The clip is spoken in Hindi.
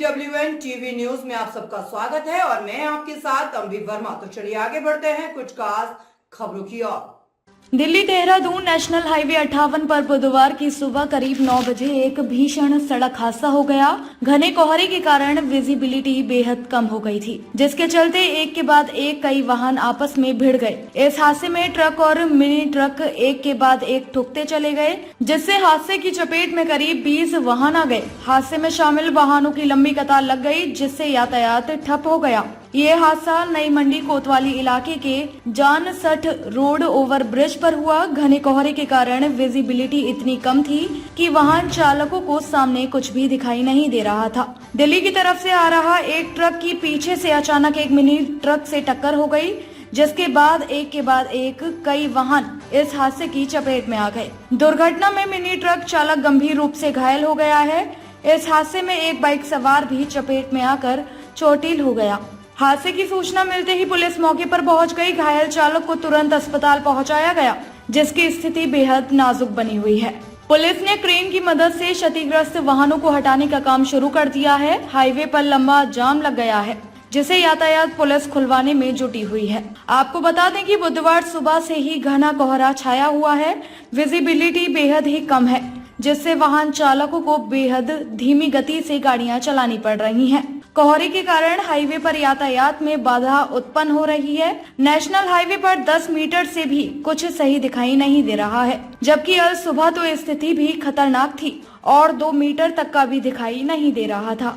DWN टीवी न्यूज में आप सबका स्वागत है और मैं आपके साथ अम्बी वर्मा। तो चलिए आगे बढ़ते हैं कुछ खास खबरों की ओर। दिल्ली देहरादून नेशनल हाईवे 58 पर बुधवार की सुबह करीब 9 बजे एक भीषण सड़क हादसा हो गया। घने कोहरे के कारण विजिबिलिटी बेहद कम हो गई थी, जिसके चलते एक के बाद एक कई वाहन आपस में भिड़ गए। इस हादसे में ट्रक और मिनी ट्रक एक के बाद एक ठुकते चले गए, जिससे हादसे की चपेट में करीब 20 वाहन आ गए। हादसे में शामिल वाहनों की लंबी कतार लग गई, जिससे यातायात ठप हो गया। ये हादसा नई मंडी कोतवाली इलाके के जानसठ रोड ओवर ब्रिज पर हुआ। घने कोहरे के कारण विजिबिलिटी इतनी कम थी कि वाहन चालकों को सामने कुछ भी दिखाई नहीं दे रहा था। दिल्ली की तरफ से आ रहा एक ट्रक की पीछे से अचानक एक मिनी ट्रक से टक्कर हो गई, जिसके बाद एक के बाद एक कई वाहन इस हादसे की चपेट में आ गए। दुर्घटना में मिनी ट्रक चालक गंभीर रूप से घायल हो गया है। इस हादसे में एक बाइक सवार भी चपेट में आकर चोटिल हो गया। हादसे की सूचना मिलते ही पुलिस मौके पर पहुंच गई। घायल चालक को तुरंत अस्पताल पहुंचाया गया, जिसकी स्थिति बेहद नाजुक बनी हुई है। पुलिस ने क्रेन की मदद से क्षतिग्रस्त वाहनों को हटाने का काम शुरू कर दिया है। हाईवे पर लंबा जाम लग गया है, जिसे यातायात पुलिस खुलवाने में जुटी हुई है। आपको बता दें कि बुधवार सुबह से ही घना कोहरा छाया हुआ है। विजिबिलिटी बेहद ही कम है, जिससे वाहन चालकों को बेहद धीमी गति से गाड़ियां चलानी पड़ रही हैं। कोहरे के कारण हाईवे पर यातायात में बाधा उत्पन्न हो रही है। नेशनल हाईवे पर 10 मीटर से भी कुछ सही दिखाई नहीं दे रहा है, जबकि आज सुबह तो स्थिति भी खतरनाक थी और 2 मीटर तक का भी दिखाई नहीं दे रहा था।